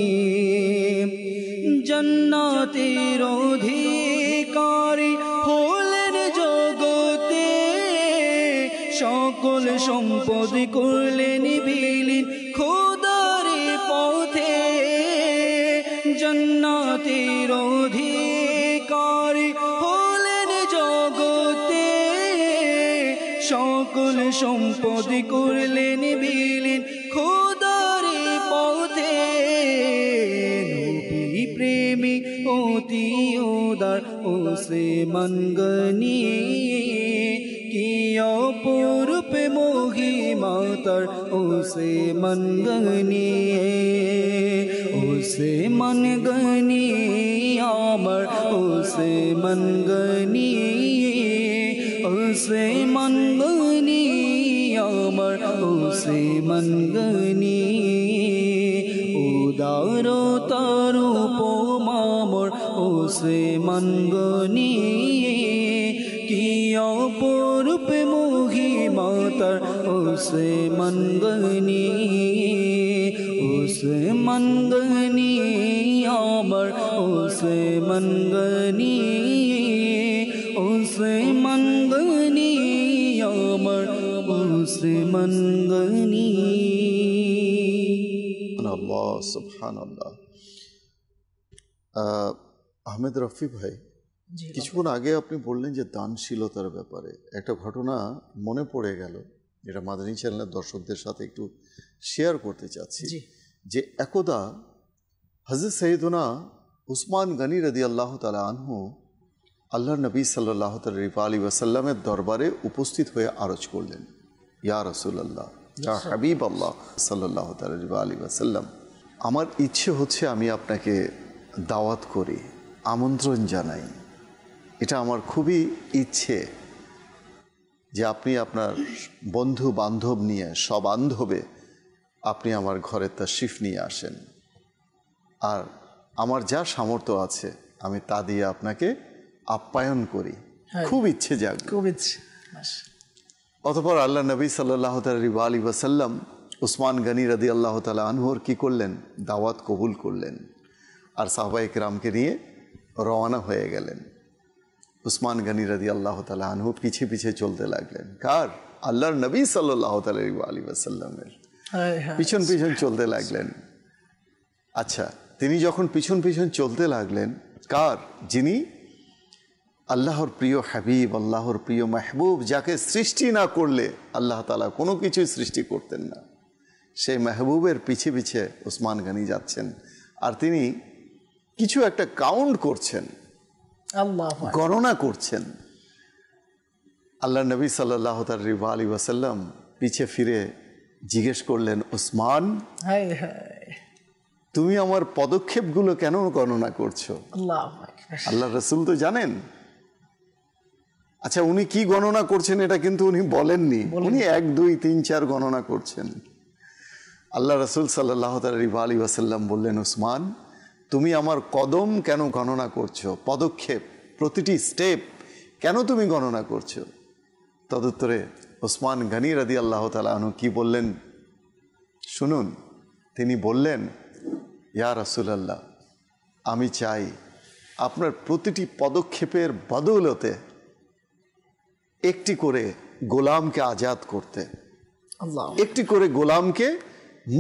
जन्नातेर अधिकारी हलेन जगते सकल सम्पद करलेन बिलीन खुदारे पथे जन्नातेर अधिकारी हलेन जगते सकल सम्पद करलेन बिलीन खुदारे पथे प्रेमी होती उदार उसे मन गनी किया पूर्व मोही मातर उसे मन गनी उसे मन गनी आमर उसे मन गनी उसे मन गनी आमर उसे मन गनी उदारो तारू पोमा मोर उसे मन गनी किया पूर्व मोही मातर उसे मन गनी उसे मन गनी आमर उसे मन गनी उसे मन गनी आमर उसे मन गनी আল্লাহ সুবহানাল্লাহ। আহমেদ রফি ভাই, কিছুক্ষণ আগে আপনি বললেন যে দানশীলতার ব্যাপারে একটা ঘটনা মনে পড়ে গেল, যেটা মাদানী চ্যানেলের দর্শকদের সাথে একটু শেয়ার করতে চাচ্ছি। যে একদা হযরত সৈয়দনা উসমান গনি রাদিয়াল্লাহু তাআলা আনহু আল্লাহর নবী সাল্লাল্লাহু আলাইহি ওয়াসাল্লামের দরবারে উপস্থিত হয়ে আরজ করলেন, ইয়া রাসূলুল্লাহ, ইয়া হাবিব আল্লাহ সাল্লাল্লাহু আলাইহি ওয়াসাল্লাম, আমার ইচ্ছে হচ্ছে আমি আপনাকে দাওয়াত করি, আমন্ত্রণ জানাই। এটা আমার খুবই ইচ্ছে যে আপনি আপনার বন্ধু বান্ধব নিয়ে সবান্ধবে আপনি আমার ঘরে তাশরিফ নিয়ে আসেন, আর আমার যা সামর্থ্য আছে আমি তা দিয়ে আপনাকে আপ্যায়ন করি। খুব ইচ্ছে জাগলো, খুব ইচ্ছে। অতঃপর আল্লাহ নবী সাল্লাল্লাহু আলাইহি ওয়াসাল্লাম উসমান গনি রাদিয়াল্লাহু তাআলা আনহুর কি করলেন, দাওয়াত কবুল করলেন, আর সাহাবায়ে কেরামকে নিয়ে রওনা হয়ে গেলেন। উসমান গনি রাদিয়াল্লাহু তাআলা আনহু পিছে পিছে চলতে লাগলেন। কার? আল্লাহর নবী সাল্লাল্লাহু আলাইহি ওয়াসাল্লামের পিছন পিছন চলতে লাগলেন। আচ্ছা, তিনি যখন পিছন পিছন চলতে লাগলেন, কার? যিনি আল্লাহর প্রিয় হাবিব, আল্লাহর প্রিয় মাহবুব, যাকে সৃষ্টি না করলে আল্লাহ তাআলা কোনো কিছুই সৃষ্টি করতেন না, সেই মাহবুবের পিছে পিছে উসমান গনি যাচ্ছেন। আর তিনি কিছু একটা কাউন্ট করছেন, গণনা করছেন। আল্লাহ নবী সাল্লাল্লাহু আলাইহি ওয়াসাল্লাম পিছে ফিরে জিজ্ঞেস করলেন, উসমান, তুমি আমার পদক্ষেপগুলো কেন গণনা করছো? আল্লাহ রাসূল তো জানেন। আচ্ছা, উনি কি গণনা করছেন এটা কিন্তু উনি বলেননি, উনি 1 2 3 4 গণনা করছেন। আল্লাহ রাসূল সাল্লাল্লাহু আলাইহি ওয়াসাল্লাম বললেন, উসমান, তুমি আমার কদম কেন গণনা করছো? পদক্ষেপ, প্রতিটি স্টেপ কেন তুমি গণনা করছো? তদুত্তরে উসমান গনি রাদিয়াল্লাহু তাআলা আনহু কি বললেন শুনুন। তিনি বললেন, ইয়া রাসূলুল্লাহ, আমি চাই আপনার প্রতিটি পদক্ষেপের বদৌলতে একটি করে গোলামকে আজাদ করতে, আল্লাহ একটি করে গোলামকে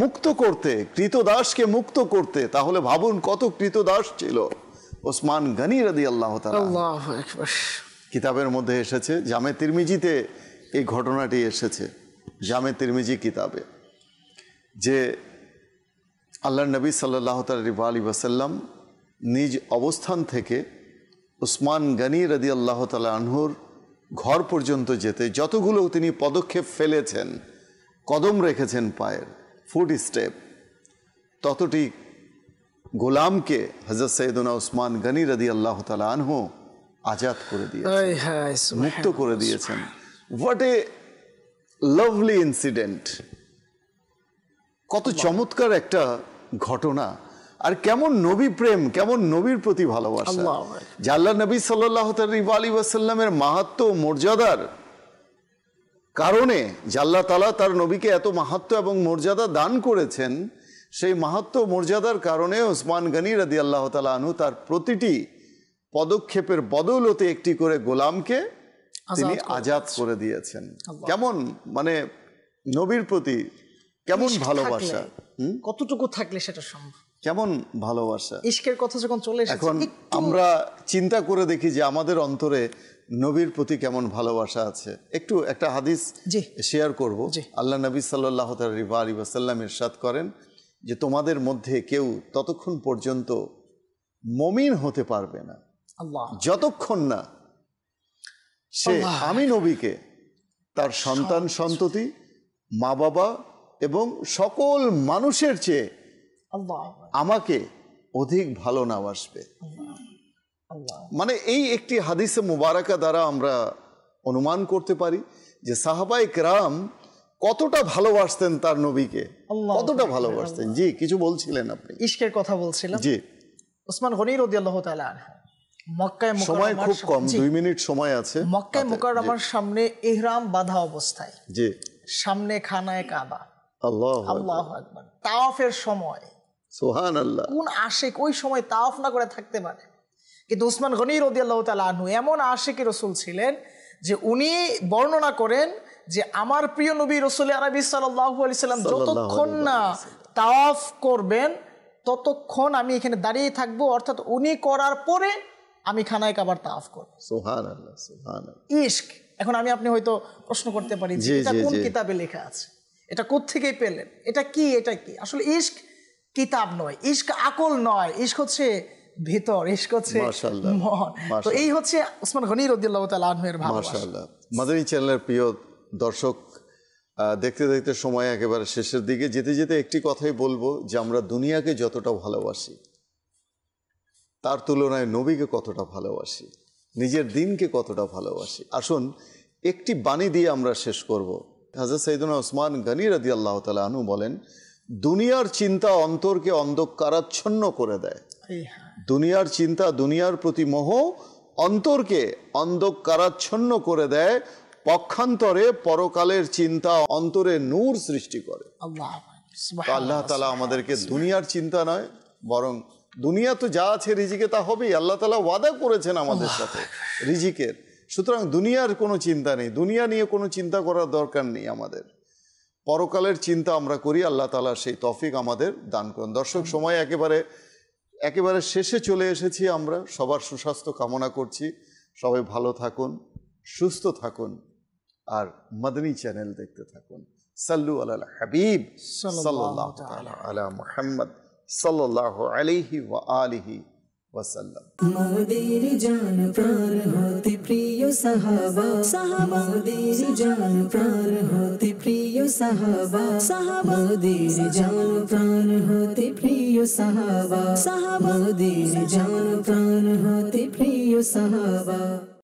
মুক্ত করতে, কৃতদাসকে মুক্ত করতে। তাহলে ভাবুন কত কৃতদাস ছিল ওসমান গনি রাদিয়াল্লাহু তাআলা। আল্লাহু আকবার। কিতাবের মধ্যে এসেছে, জামে তিরমিজিতে এই ঘটনাটি এসেছে, জামে তিরমিজি কিতাবে, যে আল্লাহর নবী সাল্লাল্লাহু আলাইহি ওয়াসাল্লাম নিজ অবস্থান থেকে ওসমান গনি রাদিয়াল্লাহু তাআলা আনহুর ঘর পর্যন্ত যেতে যতগুলো তিনি পদক্ষেপ ফেলেছেন, কদম রেখেছেন পায়ের, ফুট স্টেপ, ততটি গোলামকে হযরত সৈয়দনা ওসমান গনি রাদিয়াল্লাহু তাআলা আনহু আজাদ করে দিয়েছেন, মুক্ত করে দিয়েছেন। হোয়াট এ লাভলি ইনসিডেন্ট, কত চমৎকার একটা ঘটনা। আর কেমন নবী প্রেম, কেমন নবীর প্রতি ভালোবাসা। যে আল্লাহ নবী সাল্লাল্লাহু আলাইহি ওয়াসাল্লামের মাহাত্ম্য মর্যাদার কারণে, যে আল্লাহ তাআলা তার নবীকে এত মাহাত্ম্য এবং মর্যাদা দান করেছেন, সেই মাহাত্ম্য মর্যাদার কারণে ওসমান গনি রাদিয়াল্লাহু তাআলা আনহু তার প্রতিটি পদক্ষেপের বদৌলতে একটি করে গোলামকে তিনি আজাদ করে দিয়েছেন। কেমন মানে নবীর প্রতি কেমন ভালোবাসা, কতটুকু থাকলে সেটা সম্ভব, কেমন ভালোবাসা। ইশকের কথা যখন চলে এসেছে, এখন আমরা চিন্তা করে দেখি যে আমাদের অন্তরে নবীর প্রতি কেমন ভালোবাসা আছে। একটু একটা হাদিস শেয়ার করব। আল্লাহ নবী সাল্লাল্লাহু আলাইহি ওয়াসাল্লাম ইরশাদ করেন যে তোমাদের মধ্যে কেউ ততক্ষণ পর্যন্ত মুমিন হতে পারবে না যতক্ষণ না সে আমি নবীকে তার সন্তান সন্ততি, মা বাবা এবং সকল মানুষের চেয়ে আমাকে অধিক ভালো না বাসবে। মানে এই একটি হাদিসে মুবারাকা দ্বারা আমরা অনুমান করতে পারি যে সাহাবায়ে কেরাম কতটা ভালোবাসতেন তার নবীকে, কতটা ভালোবাসতেন। জি, কিছু বলছিলেন আপনি? ইশকের কথা বলছিলাম। জি, ওসমান গনি রাদিয়াল্লাহু তাআলা আনহু মক্কায়, সময় খুব কম, 2 মিনিট সময় আছে। মক্কায় মুকাররমার সামনে ইহরাম বাঁধা অবস্থায়, জি, সামনে খানায়ে কাবা, আল্লাহু আকবার, তাওয়াফের সময় সুবহানাল্লাহ, কোন আশিক ওই সময় তাওয়াফ না করে থাকতে পারে? কিন্তু ওসমান গনি রাদিয়াল্লাহু তাআলা আনহু এমন আশিকি রাসূল ছিলেন যে উনি বর্ণনা করেন যে আমার প্রিয় নবী রাসূল আরবি সাল্লাল্লাহু আলাইহি সাল্লাম যতক্ষণ না তাওয়াফ করবেন ততক্ষণ আমি এখানে দাঁড়িয়ে থাকবো, অর্থাৎ উনি করার পরে আমি খানায়ে কাবার তাওয়াফ করব। সুবহানাল্লাহ, সুবহানাল্লাহ। ইশক। এখন আমি আপনি হয়তো প্রশ্ন করতে পারি যে এটা কোন কিতাবে লেখা আছে, এটা কোত্থেকে পেলেন, এটা কি, এটা কি? আসলে ইশক কিতাব নয়, ইশক আকল নয়, ইশক হচ্ছে ভিতর, ইশক হচ্ছে মন। তো এই হচ্ছে ওসমান গনি রাদিয়াল্লাহু তাআলা আনহুর ভালোবাসা। মাশাআল্লাহ। মাদানী চ্যানেলের প্রিয় দর্শক, দেখতে দেখতে সময় একেবারে শেষের দিকে যেতে যেতে একটি কথাই বলবো যে আমরা দুনিয়াকে যতটা ভালোবাসি তার তুলনায় নবীকে কতটা ভালোবাসি, নিজের দিনকে কতটা ভালোবাসি। আসুন একটি বাণী দিয়ে আমরা শেষ করব। হযরত সাইয়েদনা ওসমান গনি রাদিয়াল্লাহু তাআলা আনহু বলেন, দুনিয়ার চিন্তা অন্তরকে অন্ধকারাচ্ছন্ন করে দেয়। দুনিয়ার চিন্তা, দুনিয়ার প্রতি মোহ অন্তরকে অন্ধকারাচ্ছন্ন করে দেয়, পক্ষান্তরে পরকালের চিন্তা অন্তরে নূর সৃষ্টি করে। আল্লাহ তাআলা আমাদেরকে দুনিয়ার চিন্তা নয়, বরং দুনিয়া তো যা আছে রিজিকে তা হবেই। আল্লাহ তাআলা ওয়াদা করেছেন আমাদের সাথে রিজিকের, সুতরাং দুনিয়ার কোনো চিন্তা নেই, দুনিয়া নিয়ে কোনো চিন্তা করার দরকার নেই আমাদের। পরকালের চিন্তা আমরা করি, আল্লাহ তাআলা সেই তৌফিক আমাদের দান করুন। দর্শক, সময় একেবারে শেষে চলে এসেছি। আমরা সবার সুস্বাস্থ্য কামনা করছি, সবাই ভালো থাকুন, সুস্থ থাকুন, আর মাদানী চ্যানেল দেখতে থাকুন। সাল্লু আলাল হাবিব সাল্লাল্লাহু তাআলা আলা মুহাম্মদ সাল্লাল্লাহু আলাইহি ওয়া আলিহি ওয়াসাল্লাম। মোদের জান প্রাণ হতে প্রিয় সাহাবা, মোদের জান প্রাণ হতে প্রিয় সাহাবা, মোদের জান প্রাণ হতে প্রিয় সাহাবা, মোদের জান প্রাণ হতে প্রিয় সাহাবা।